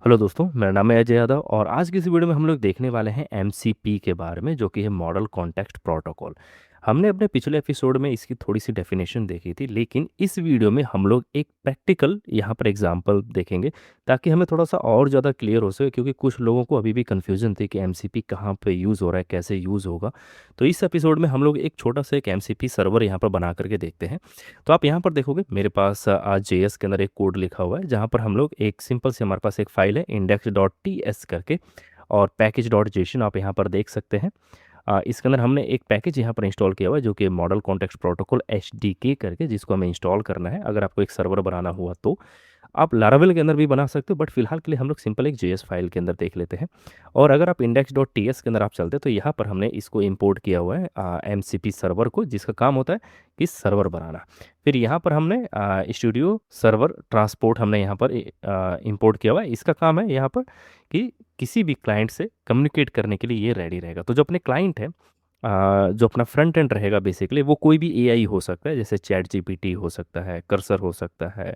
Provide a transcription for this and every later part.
Hello दोस्तों, मेरा नाम है अजय यादव और आज की इस वीडियो में हम लोग देखने वाले हैं एमसीपी के बारे में, जो कि है मॉडल कॉन्टेक्स्ट प्रोटोकॉल। हमने अपने पिछले एपिसोड में इसकी थोड़ी सी डेफिनेशन देखी थी, लेकिन इस वीडियो में हम लोग एक प्रैक्टिकल यहाँ पर एग्जांपल देखेंगे ताकि हमें थोड़ा सा और ज़्यादा क्लियर हो सके, क्योंकि कुछ लोगों को अभी भी कन्फ्यूजन थी कि एमसीपी कहाँ पे यूज़ हो रहा है, कैसे यूज़ होगा। तो इस एपिसोड में हम लोग एक छोटा सा एक एमसीपी सर्वर यहाँ पर बना करके देखते हैं। तो आप यहाँ पर देखोगे मेरे पास आज जेएस के अंदर एक कोड लिखा हुआ है, जहाँ पर हम लोग एक सिंपल से, हमारे पास एक फाइल है इंडेक्स डॉट टी एस करके, और पैकेज डॉट जेसन आप यहाँ पर देख सकते हैं। इसके अंदर हमने एक पैकेज यहाँ पर इंस्टॉल किया हुआ है जो कि model context protocol H D के करके, जिसको हमें इंस्टॉल करना है। अगर आपको एक सर्वर बनाना हुआ तो आप लारावेल के अंदर भी बना सकते हो, बट फिलहाल के लिए हम लोग सिंपल एक जेएस फाइल के अंदर देख लेते हैं। और अगर आप इंडेक्स डॉट टी एस के अंदर आप चलते हैं तो यहाँ पर हमने इसको इंपोर्ट किया हुआ है एम सी पी सर्वर को, जिसका काम होता है कि सर्वर बनाना। फिर यहाँ पर हमने स्टूडियो सर्वर ट्रांसपोर्ट हमने यहाँ पर इंपोर्ट किया हुआ है। इसका काम है यहाँ पर कि किसी भी क्लाइंट से कम्युनिकेट करने के लिए ये रेडी रहेगा। तो जो अपने क्लाइंट है, जो अपना फ्रंट एंड रहेगा बेसिकली, वो कोई भी एआई हो सकता है, जैसे चैट जीपीटी हो सकता है, कर्सर हो सकता है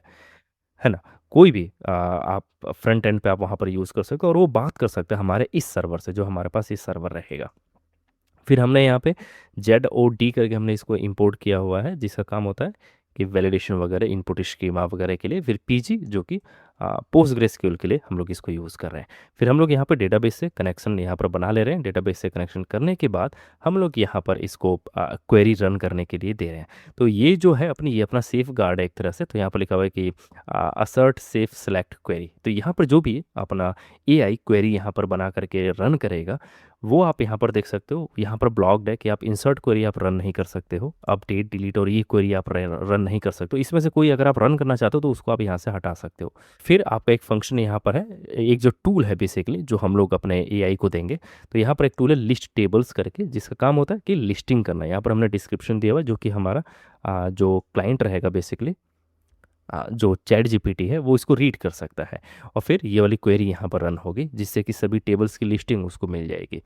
ना। कोई भी आप फ्रंट एंड पे आप वहाँ पर यूज़ कर सकते हो और वो बात कर सकते हैं हमारे इस सर्वर से, जो हमारे पास इस सर्वर रहेगा। फिर हमने यहाँ पे जेड ओ डी करके हमने इसको इंपोर्ट किया हुआ है, जिसका काम होता है कि वैलिडेशन वगैरह, इनपुट स्कीमा वगैरह के लिए। फिर पीजी जो कि पोस्टग्रेसक्यूएल के लिए हम लोग इसको यूज़ कर रहे हैं। फिर हम लोग यहाँ पर डेटाबेस से कनेक्शन यहाँ पर बना ले रहे हैं। डेटाबेस से कनेक्शन करने के बाद हम लोग यहाँ पर इसको क्वेरी रन करने के लिए दे रहे हैं। तो ये जो है ये अपना सेफ गार्ड है एक तरह से। तो यहाँ पर लिखा हुआ है कि असर्ट सेफ सेलेक्ट क्वेरी। तो यहाँ पर जो भी अपना एआई क्वेरी यहाँ पर बना करके रन करेगा, वो आप यहाँ पर देख सकते हो। यहाँ पर ब्लॉक्ड है कि आप इंसर्ट क्वेरी आप रन नहीं कर सकते हो, अपडेट डिलीट और ये क्वेरी आप रन नहीं कर सकते हो। इसमें से कोई अगर आप रन करना चाहते हो तो उसको आप यहाँ से हटा सकते हो। फिर आपका एक फंक्शन यहाँ पर है, एक जो टूल है बेसिकली, जो हम लोग अपने एआई को देंगे। तो यहाँ पर एक टूल है लिस्ट टेबल्स करके, जिसका काम होता है कि लिस्टिंग करना है। यहाँ पर हमने डिस्क्रिप्शन दिया हुआ है, जो कि हमारा जो क्लाइंट रहेगा बेसिकली, जो चैट जीपीटी है, वो इसको रीड कर सकता है। और फिर ये वाली क्वेरी यहाँ पर रन होगी, जिससे कि सभी टेबल्स की लिस्टिंग उसको मिल जाएगी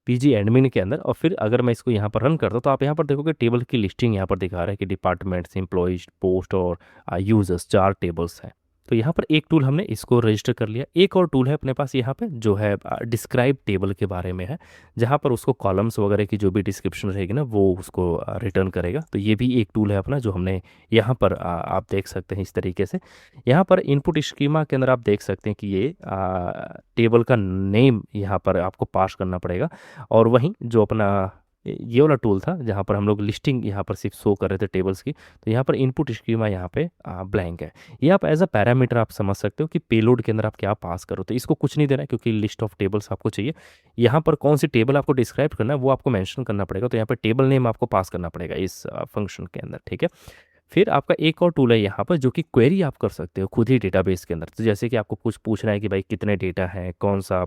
पीजी एडमिन के अंदर। और फिर अगर मैं इसको यहाँ पर रन करता हूँ तो आप यहाँ पर देखोगे टेबल की लिस्टिंग यहाँ पर दिखा रहा है कि डिपार्टमेंट्स, एम्प्लॉयज, पोस्ट और यूजर्स, 4 टेबल्स हैं। तो यहाँ पर एक टूल हमने इसको रजिस्टर कर लिया। एक और टूल है अपने पास यहाँ पे, जो है डिस्क्राइब टेबल के बारे में है, जहाँ पर उसको कॉलम्स वगैरह की जो भी डिस्क्रिप्शन रहेगी ना, वो उसको रिटर्न करेगा। तो ये भी एक टूल है अपना, जो हमने यहाँ पर आप देख सकते हैं इस तरीके से। यहाँ पर इनपुट स्कीमा के अंदर आप देख सकते हैं कि ये टेबल का नेम यहाँ पर आपको पास करना पड़ेगा। और वहीं जो अपना ये वाला टूल था, जहाँ पर हम लोग लिस्टिंग यहाँ पर सिर्फ शो कर रहे थे टेबल्स की, तो यहाँ पर इनपुट स्कीमा यहाँ पे ब्लैंक है। ये आप एज अ पैरामीटर आप समझ सकते हो कि पेलोड के अंदर आप क्या पास करो। तो इसको कुछ नहीं देना है, क्योंकि लिस्ट ऑफ टेबल्स आपको चाहिए। यहाँ पर कौन सी टेबल आपको डिस्क्राइब करना है वो आपको मेंशन करना पड़ेगा। तो यहाँ पर टेबल नेम आपको पास करना पड़ेगा इस फंक्शन के अंदर, ठीक है। फिर आपका एक और टूल है यहाँ पर, जो कि क्वेरी आप कर सकते हो खुद ही डेटाबेस के अंदर। तो जैसे कि आपको कुछ पूछना है कि भाई कितने डेटा हैं, कौन सा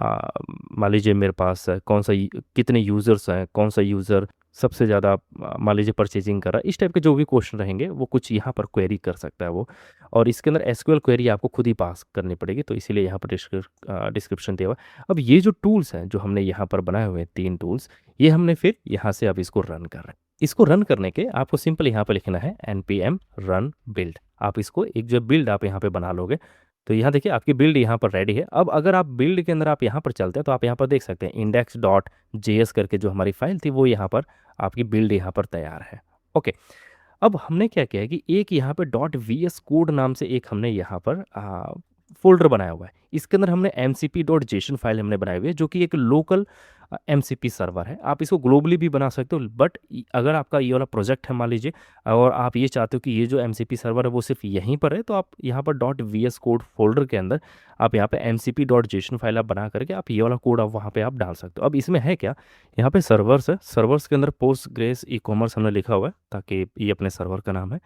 मान लीजिए मेरे पास कौन सा कितने यूज़र्स हैं, कौन सा यूज़र सबसे ज़्यादा मान लीजिए परचेजिंग कर रहा है, इस टाइप के जो भी क्वेश्चन रहेंगे वो कुछ यहाँ पर क्वेरी कर सकता है वो। और इसके अंदर एसक्यूएल क्वेरी आपको खुद ही पास करनी पड़ेगी, तो इसीलिए यहाँ पर डिस्क्रिप्शन दिया हुआ है। अब ये जो टूल्स हैं जो हमने यहाँ पर बनाए हुए हैं, 3 टूल्स, ये हमने फिर यहाँ से अब इसको रन कर रहे हैं। इसको रन करने के आपको सिंपल यहाँ पे लिखना है npm run build। आप इसको एक जो बिल्ड आप यहाँ पे बना लोगे, तो यहाँ देखिए आपकी बिल्ड यहाँ पर रेडी है। अब अगर आप बिल्ड के अंदर आप यहाँ पर चलते हैं तो आप यहाँ पर देख सकते हैं इंडेक्स डॉट जेएस करके जो हमारी फाइल थी, वो यहाँ पर आपकी बिल्ड यहाँ पर तैयार है। ओके, अब हमने क्या किया है कि एक यहाँ पे डॉट वी एस कोड नाम से एक हमने यहाँ पर फोल्डर बनाया हुआ है। इसके अंदर हमने mcp डॉट जेसन फाइल हमने बनाई हुई है, जो कि एक लोकल mcp सर्वर है। आप इसको ग्लोबली भी बना सकते हो, बट अगर आपका ये वाला प्रोजेक्ट है मान लीजिए, और आप ये चाहते हो कि ये जो mcp सर्वर है वो सिर्फ यहीं पर है, तो आप यहाँ पर dot V S code folder के अंदर आप यहाँ पे mcp डॉट जेसन फाइल आप बना करके आप ये वाला कोड आप वहाँ पे आप डाल सकते हो। अब इसमें है क्या, यहाँ पे सर्वर्स है, सर्वर्स के अंदर पोस्ट ग्रेस ई कॉमर्स हमने लिखा हुआ है, ताकि ये अपने सर्वर का नाम है।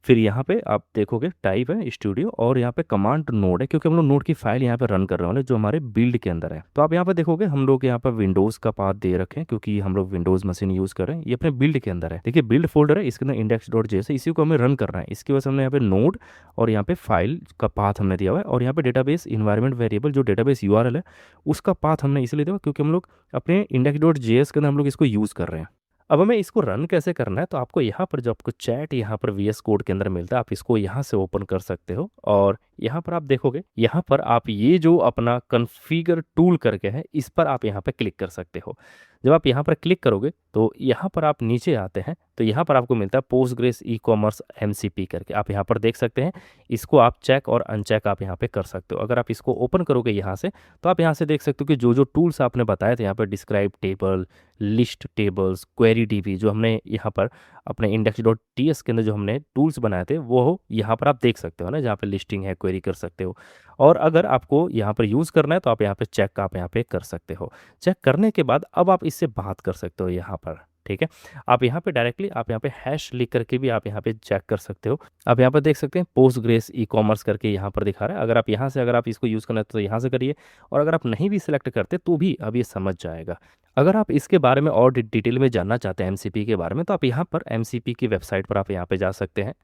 फिर यहाँ पे आप देखोगे टाइप है स्टूडियो, और यहाँ पे कमांड नोड है, क्योंकि हम लोग नोड की फाइल यहाँ पे रन कर रहे वाले जो हमारे बिल्ड के अंदर है। तो आप यहाँ पे देखोगे हम लोग यहाँ पे विंडोज़ का पाथ दे रखे हैं, क्योंकि हम लोग विंडोज़ मशीन यूज़ कर रहे हैं। ये अपने बिल्ड के अंदर है, देखिए बिल्ड फोल्डर है, इसके अंदर इंडेक्स डॉट जेएस है, इसी को हमें रन करना है। इसकी वजह से हमने यहाँ पे नोड और यहाँ पे फाइल का पाथ हमने दिया हुआ है, और यहाँ पे डेटाबेस इन्वायरमेंट वेरिएबल जो डेटाबेस यूआरएल है उसका पाथ हमने इसलिए दिया हुआ क्योंकि हम लोग अपने इंडेक्स डॉट जेएस के अंदर हम लोग इसको यूज़ कर रहे हैं। अब हमें इसको रन कैसे करना है, तो आपको यहाँ पर जो आपको चैट यहाँ पर वीएस कोड के अंदर मिलता है, आप इसको यहाँ से ओपन कर सकते हो और यहाँ पर आप देखोगे, यहाँ पर आप ये जो अपना कॉन्फ़िगर टूल करके है, इस पर आप यहाँ पे क्लिक कर सकते हो। जब आप यहाँ पर क्लिक करोगे तो यहाँ पर आप नीचे आते हैं, तो यहाँ पर आपको मिलता है पोस्टग्रेस ई-कॉमर्स एमसीपी करके, आप यहाँ पर देख सकते हैं। इसको आप चेक और अनचेक आप यहाँ पे कर सकते हो। अगर आप इसको ओपन करोगे यहाँ से, तो आप यहाँ से देख सकते हो कि जो टूल्स आपने बताए थे यहाँ पर, describe table, list tables, query dB, जो हमने यहाँ पर अपने इंडेक्स डॉट टीएस के अंदर जो हमने टूल्स बनाए थे, वो यहाँ पर आप देख सकते हो ना, जहाँ पे लिस्टिंग है, क्वेरी कर सकते हो। और अगर आपको यहाँ पर यूज़ करना है तो आप यहाँ पे चेक आप यहाँ पे कर सकते हो। चेक करने के बाद अब आप इससे बात कर सकते हो यहाँ पर, ठीक है। आप यहाँ पे डायरेक्टली आप यहाँ पे हैश लिख करके भी आप यहाँ पे चेक कर सकते हो। आप यहाँ पर देख सकते हैं पोस्टग्रेस ई-कॉमर्स करके यहाँ पर दिखा रहा है। अगर आप यहाँ से, अगर आप इसको यूज़ करना है तो यहाँ से करिए, और अगर आप नहीं भी सिलेक्ट करते तो भी अब ये समझ जाएगा। अगर आप इसके बारे में और डिटेल में जानना चाहते हैं एमसीपी के बारे में, तो आप यहाँ पर एमसीपी की वेबसाइट पर आप यहाँ पे जा सकते हैं।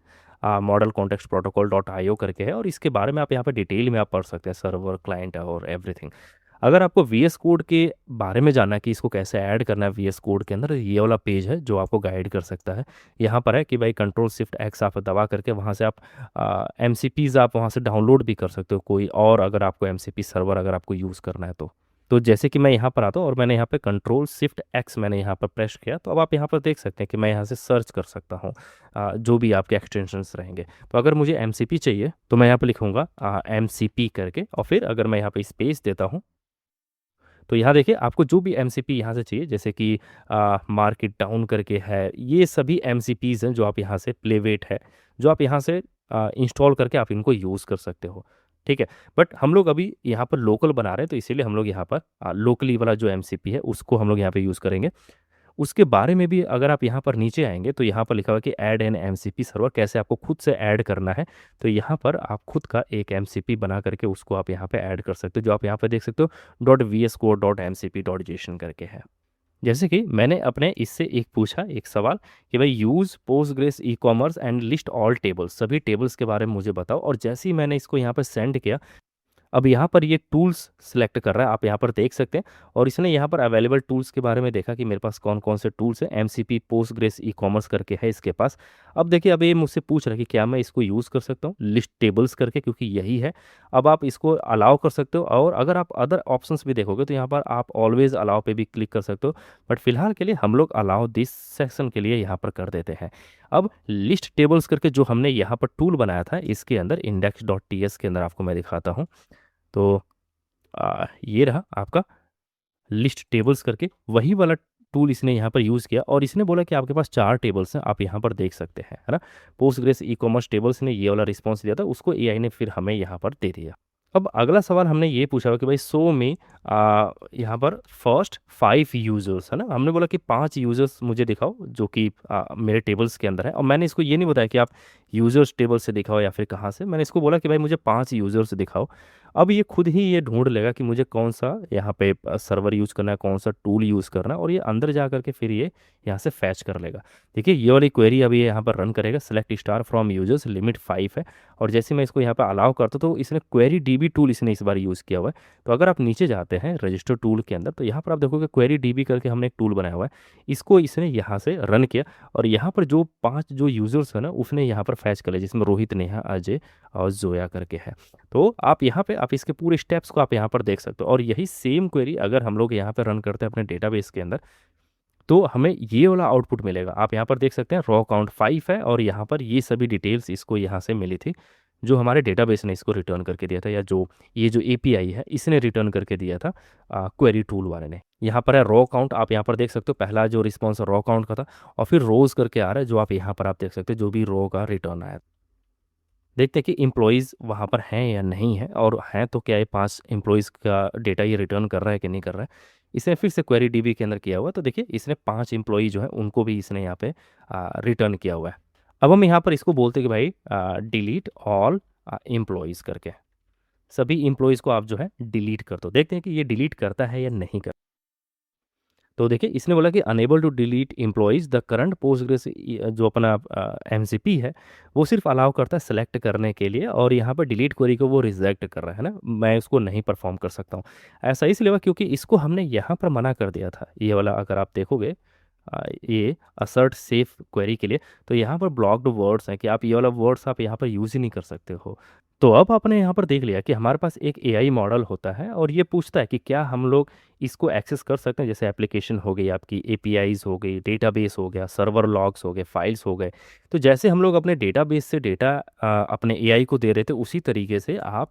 Model context protocol dot I O करके है, और इसके बारे में आप यहाँ पे डिटेल में आप पढ़ सकते हैं, सर्वर, क्लाइंट और एवरीथिंग। अगर आपको वीएस कोड के बारे में जानना है कि इसको कैसे ऐड करना है वीएस कोड के अंदर, ये वाला पेज है जो आपको गाइड कर सकता है। यहाँ पर है कि भाई कंट्रोल शिफ्ट एक्स आप दबा करके वहाँ से आप एम आप वहाँ से डाउनलोड भी कर सकते हो कोई और, अगर आपको एमसीपी सर्वर अगर आपको यूज़ करना है तो जैसे कि मैं यहाँ पर आता हूँ और मैंने यहाँ पे कंट्रोल शिफ्ट एक्स मैंने यहाँ पर प्रेस किया, तो अब आप यहाँ पर देख सकते हैं कि मैं यहाँ से सर्च कर सकता हूँ जो भी आपके एक्सटेंशंस रहेंगे। तो अगर मुझे एमसीपी चाहिए तो मैं यहाँ पर लिखूँगा एमसीपी करके, और फिर अगर मैं यहाँ पे स्पेस देता हूँ, तो यहाँ देखिए आपको जो भी एमसीपी यहाँ से चाहिए, जैसे कि मार्केट डाउन करके है, ये सभी एमसीपीज़ हैं जो आप यहाँ से, प्ले वेट है जो आप यहाँ से इंस्टॉल करके आप इनको यूज़ कर सकते हो, ठीक है। बट हम लोग अभी यहाँ पर लोकल बना रहे हैं, तो इसीलिए हम लोग यहाँ पर लोकली वाला जो एमसीपी है उसको हम लोग यहाँ पे यूज़ करेंगे। उसके बारे में भी अगर आप यहाँ पर नीचे आएँगे तो यहाँ पर लिखा हुआ है कि ऐड एन एमसीपी सर्वर, कैसे आपको खुद से ऐड करना है। तो यहाँ पर आप खुद का एक एमसीपी बना करके उसको आप यहाँ पे ऐड कर सकते हो, जो आप यहाँ पे देख सकते हो .vscode.mcp.json करके है। जैसे कि मैंने अपने इससे एक पूछा एक सवाल कि भाई use Postgres ecommerce and list all tables, सभी टेबल्स के बारे में मुझे बताओ, और जैसे ही मैंने इसको यहाँ पर सेंड किया, अब यहाँ पर ये टूल्स सिलेक्ट कर रहा है, आप यहाँ पर देख सकते हैं। और इसने यहाँ पर अवेलेबल टूल्स के बारे में देखा कि मेरे पास कौन कौन से टूल्स हैं, एमसीपी पोस्टग्रेस ई-कॉमर्स करके है इसके पास। अब देखिए, अब ये मुझसे पूछ रहा है कि क्या मैं इसको यूज़ कर सकता हूँ लिस्ट टेबल्स करके, क्योंकि यही है। अब आप इसको अलाउ कर सकते हो, और अगर आप अदर ऑप्शंस भी देखोगे तो यहाँ पर आप ऑलवेज अलाउ पे भी क्लिक कर सकते हो, बट फिलहाल के लिए हम लोग अलाउ दिस सेक्शन के लिए यहाँ पर कर देते हैं। अब लिस्ट टेबल्स करके जो हमने यहाँ पर टूल बनाया था, इसके अंदर इंडेक्स डॉट टी एस के अंदर आपको मैं दिखाता हूँ। तो ये रहा आपका लिस्ट टेबल्स करके, वही वाला टूल इसने यहाँ पर यूज़ किया, और इसने बोला कि आपके पास 4 टेबल्स हैं, आप यहाँ पर देख सकते हैं, है ना। पोस्टग्रेस ई-कॉमर्स टेबल्स ने ये वाला रिस्पॉन्स दिया था, उसको एआई ने फिर हमें यहाँ पर दे दिया। अब अगला सवाल हमने ये पूछा हुआ कि भाई शो में यहाँ पर फर्स्ट 5 यूज़र्स, है ना। हमने बोला कि 5 यूज़र्स मुझे दिखाओ जो कि मेरे टेबल्स के अंदर है, और मैंने इसको ये नहीं बताया कि आप यूज़र्स टेबल से दिखाओ या फिर कहाँ से। मैंने इसको बोला कि भाई मुझे 5 यूज़र्स दिखाओ। अब ये खुद ही ये ढूंढ लेगा कि मुझे कौन सा यहाँ पे सर्वर यूज़ करना है, कौन सा टूल यूज़ करना है, और ये अंदर जा करके फिर ये यहाँ से फैच कर लेगा। देखिए, ये वाली क्वेरी अभी ये यहाँ पर रन करेगा, select star from users, limit 5 है। और जैसे मैं इसको यहाँ पर अलाउ करता तो इसने क्वेरी डीबी टूल इसने इस बार यूज़ किया हुआ है। तो अगर आप नीचे जाते हैं रजिस्टर टूल के अंदर, तो यहाँ पर आप देखोगे क्वेरी डीबी करके हमने एक टूल बनाया हुआ है, इसको इसने यहाँ से रन किया, और यहाँ पर जो 5 जो यूज़र्स है ना, उसने यहाँ पर फैच कर लिया, जिसमें रोहित, नेहा, अजय और जोया करके है। तो आप यहाँ पे आप इसके पूरे स्टेप्स को आप यहाँ पर देख सकते हो, और यही सेम क्वेरी अगर हम लोग यहाँ पे रन करते हैं अपने डेटाबेस के अंदर, तो हमें ये वाला आउटपुट मिलेगा। आप यहाँ पर देख सकते हैं रॉ काउंट 5 है, और यहाँ पर ये सभी डिटेल्स इसको यहाँ से मिली थी, जो हमारे डेटाबेस ने इसको रिटर्न करके दिया था, या जो ये जो एपीआई है इसने रिटर्न करके दिया था क्वेरी टूल वाले ने। यहाँ पर है रॉ काउंट, आप यहाँ पर देख सकते हो, पहला जो रिस्पॉन्स रॉ काउंट का था, और फिर रोज़ करके आ रहा है, जो आप यहाँ पर आप देख सकते हो जो भी रो का रिटर्न आया। देखते हैं कि एम्प्लॉइज़ वहाँ पर हैं या नहीं है, और हैं तो क्या ये 5 एम्प्लॉइज़ का डेटा ये रिटर्न कर रहा है कि नहीं कर रहा है। इसने फिर से क्वेरी डीबी के अंदर किया हुआ है, तो देखिए इसने 5 एम्प्लॉई जो हैं उनको भी इसने यहाँ पे रिटर्न किया हुआ है। अब हम यहाँ पर इसको बोलते हैं कि भाई डिलीट ऑल एम्प्लॉइज़ करके, सभी एम्प्लॉइज़ को आप जो है डिलीट कर दो। देखते हैं कि ये डिलीट करता है या नहीं करता। तो देखिए, इसने बोला कि unable to delete employees, the current Postgres जो अपना एमसीपी है वो सिर्फ अलाउ करता है सेलेक्ट करने के लिए, और यहाँ पर डिलीट क्वेरी को वो रिजेक्ट कर रहा है ना, मैं उसको नहीं परफॉर्म कर सकता हूँ। ऐसा इसलिए हुआ क्योंकि इसको हमने यहाँ पर मना कर दिया था, ये वाला अगर आप देखोगे ये असर्ट सेफ क्वेरी के लिए। तो यहाँ पर ब्लॉक्ड वर्ड्स हैं कि आप ये वाला वर्ड्स आप यहाँ पर यूज़ ही नहीं कर सकते हो। तो अब आपने यहाँ पर देख लिया कि हमारे पास एक एआई मॉडल होता है और ये पूछता है कि क्या हम लोग इसको एक्सेस कर सकते हैं, जैसे एप्लीकेशन हो गई, आपकी एपीआईज हो गई, डेटाबेस हो गया, सर्वर लॉग्स हो गए, फाइल्स हो गए। तो जैसे हम लोग अपने डेटाबेस से डेटा अपने एआई को दे रहे थे, उसी तरीके से आप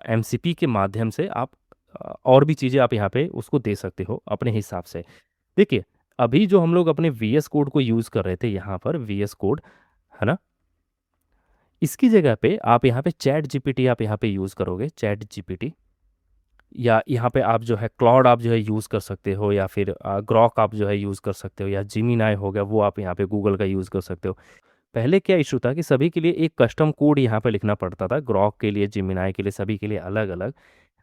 एमसीपी के माध्यम से आप और भी चीज़ें आप यहाँ पे उसको दे सकते हो अपने हिसाब से। देखिए, अभी जो हम लोग अपने वीएस कोड को यूज़ कर रहे थे यहाँ पर, वीएस कोड, है ना? इसकी जगह पे आप यहाँ पे चैट जीपीटी आप यहाँ पे यूज़ करोगे, चैट जीपीटी, या यहाँ पे आप जो है क्लॉड आप जो है यूज़ कर सकते हो, या फिर ग्रॉक आप जो है यूज़ कर सकते हो, या जिमिनाई हो गया वो आप यहाँ पे गूगल का यूज़ कर सकते हो। पहले क्या इशू था कि सभी के लिए एक कस्टम कोड यहाँ पे लिखना पड़ता था, ग्रॉक के लिए, जिमिनाई के लिए, सभी के लिए अलग अलग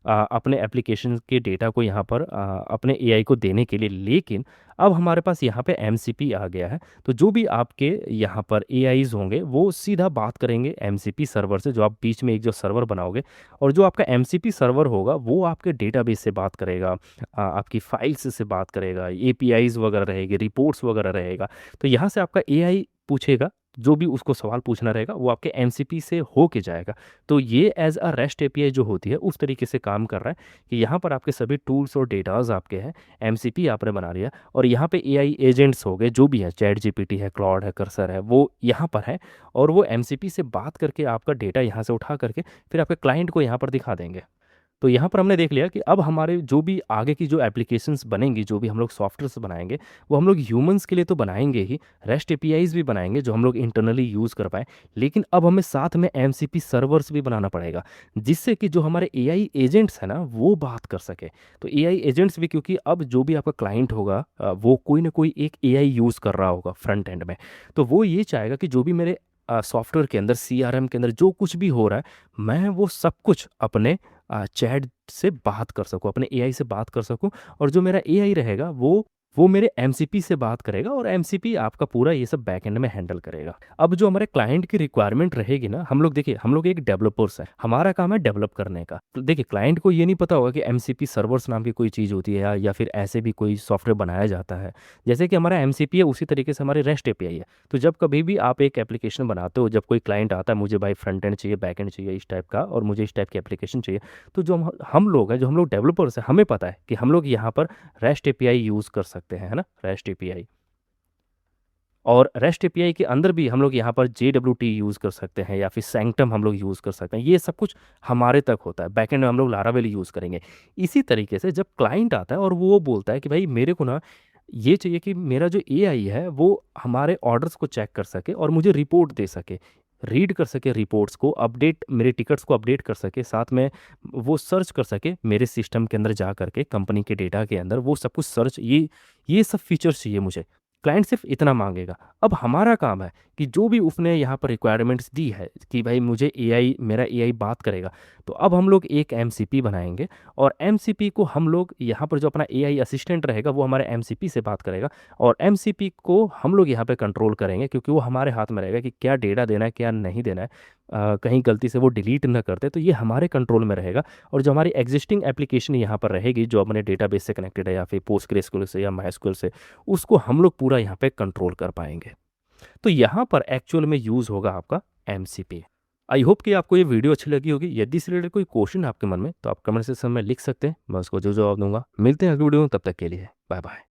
अपने एप्लीकेशन के डेटा को यहाँ पर अपने एआई को देने के लिए। लेकिन अब हमारे पास यहाँ पे एमसीपी आ गया है, तो जो भी आपके यहाँ पर एआईज होंगे वो सीधा बात करेंगे एमसीपी सर्वर से, जो आप बीच में एक जो सर्वर बनाओगे, और जो आपका एमसीपी सर्वर होगा वो आपके डेटाबेस से बात करेगा, आपकी फाइल्स से बात करेगा, एपीआईज वगैरह रहेगी, रिपोर्ट्स वगैरह रहेगा। तो यहाँ से आपका एआई पूछेगा, जो भी उसको सवाल पूछना रहेगा वो आपके एमसीपी से हो के जाएगा। तो ये एज अ रेस्ट एपीआई जो होती है उस तरीके से काम कर रहा है कि यहाँ पर आपके सभी टूल्स और डेटाज आपके हैं, एमसीपी आपने बना लिया, और यहाँ पे एआई एजेंट्स हो गए जो भी है, चैट जीपीटी है, क्लॉड है, कर्सर है, वो यहाँ पर है, और वो एमसीपी से बात करके आपका डेटा यहाँ से उठा करके फिर आपके क्लाइंट को यहाँ पर दिखा देंगे। तो यहाँ पर हमने देख लिया कि अब हमारे जो भी आगे की जो एप्लीकेशंस बनेंगी, जो भी हम लोग सॉफ्टवेयर्स बनाएंगे, वो हम लोग ह्यूमंस के लिए तो बनाएंगे ही, रेस्ट एपीआईज भी बनाएंगे जो हम लोग इंटरनली यूज़ कर पाएँ, लेकिन अब हमें साथ में एमसीपी सर्वर्स भी बनाना पड़ेगा, जिससे कि जो हमारे एआई एजेंट्स हैं ना वो बात कर सके। तो एआई एजेंट्स भी, क्योंकि अब जो भी आपका क्लाइंट होगा वो कोई ना कोई एक एआई यूज़ कर रहा होगा फ्रंट एंड में, तो वो ये चाहेगा कि जो भी मेरे सॉफ्टवेयर के अंदर, सीआरएम के अंदर जो कुछ भी हो रहा है, मैं वो सब कुछ अपने चैट से बात कर सकूँ, अपने एआई से बात कर सकूँ, और जो मेरा एआई रहेगा वो मेरे एमसीपी से बात करेगा, और एमसीपी आपका पूरा ये सब बैकएंड में हैंडल करेगा। अब जो हमारे क्लाइंट की रिक्वायरमेंट रहेगी ना, हम लोग देखिए, हम लोग एक डेवलपर्स हैं, हमारा काम है डेवलप करने का। तो देखिए, क्लाइंट को ये नहीं पता होगा कि एमसीपी सर्वर्स नाम की कोई चीज़ होती है, या फिर ऐसे भी कोई सॉफ्टवेयर बनाया जाता है। जैसे कि हमारा एमसीपी है, उसी तरीके से हमारी रेस्ट एपीआई है। तो जब कभी भी आप एक एप्लीकेशन बनाते हो, जब कोई क्लाइंट आता है, मुझे भाई फ्रंट एंड चाहिए, बैक एंड चाहिए इस टाइप का, और मुझे इस टाइप की एप्लीकेशन चाहिए, तो जो हम लोग हैं, जो हम लोग डेवलपर्स हैं, हमें पता है कि हम लोग यहाँ पर रेस्ट एपीआई यूज़ कर सकते हैं, है ना, रेस्ट एपीआई। और रेस्ट एपीआई के अंदर भी हम लोग यहाँ पर JWT यूज़ कर सकते हैं, या फिर सैंक्टम हम लोग यूज़ कर सकते हैं। ये सब कुछ हमारे तक होता है, बैकएंड में हम लोग लारावेल यूज़ करेंगे। इसी तरीके से जब क्लाइंट आता है और वो बोलता है कि भाई मेरे को ना ये चाहिए कि मेरा जो एआई है वो हमारे ऑर्डर्स को चेक कर सके और मुझे रिपोर्ट दे सके, रीड कर सके रिपोर्ट्स को, अपडेट मेरे टिकट्स को अपडेट कर सके, साथ में वो सर्च कर सके मेरे सिस्टम के अंदर जा करके, कंपनी के डेटा के अंदर वो सब कुछ सर्च, ये सब फीचर्स चाहिए मुझे। क्लाइंट सिर्फ इतना मांगेगा। अब हमारा काम है कि जो भी उसने यहाँ पर रिक्वायरमेंट्स दी है कि भाई मुझे एआई, मेरा एआई बात करेगा, तो अब हम लोग एक एमसीपी बनाएंगे, और एमसीपी को हम लोग यहाँ पर जो अपना एआई असिस्टेंट रहेगा वो हमारे एमसीपी से बात करेगा, और एमसीपी को हम लोग यहाँ पे कंट्रोल करेंगे, क्योंकि वो हमारे हाथ में रहेगा कि क्या डेटा देना है, क्या नहीं देना है। कहीं गलती से वो डिलीट ना करते, तो ये हमारे कंट्रोल में रहेगा। और जो हमारी एग्जिस्टिंग एप्लीकेशन यहाँ पर रहेगी, जो अपने डेटाबेस से कनेक्टेड है, या फिर पोस्टग्रेसक्यूएल से या मायस्क्यूएल से, उसको हम लोग पूरा यहाँ पे कंट्रोल कर पाएंगे। तो यहाँ पर एक्चुअल में यूज़ होगा आपका एमसीपी। आई होप कि आपको ये वीडियो अच्छी लगी होगी। यदि इससे रिलेटेड कोई क्वेश्चन आपके मन में, तो आप कमेंट सेक्शन में लिख सकते हैं, मैं उसको जो जवाब दूंगा। मिलते हैं अगली वीडियो में, तब तक के लिए बाय बाय।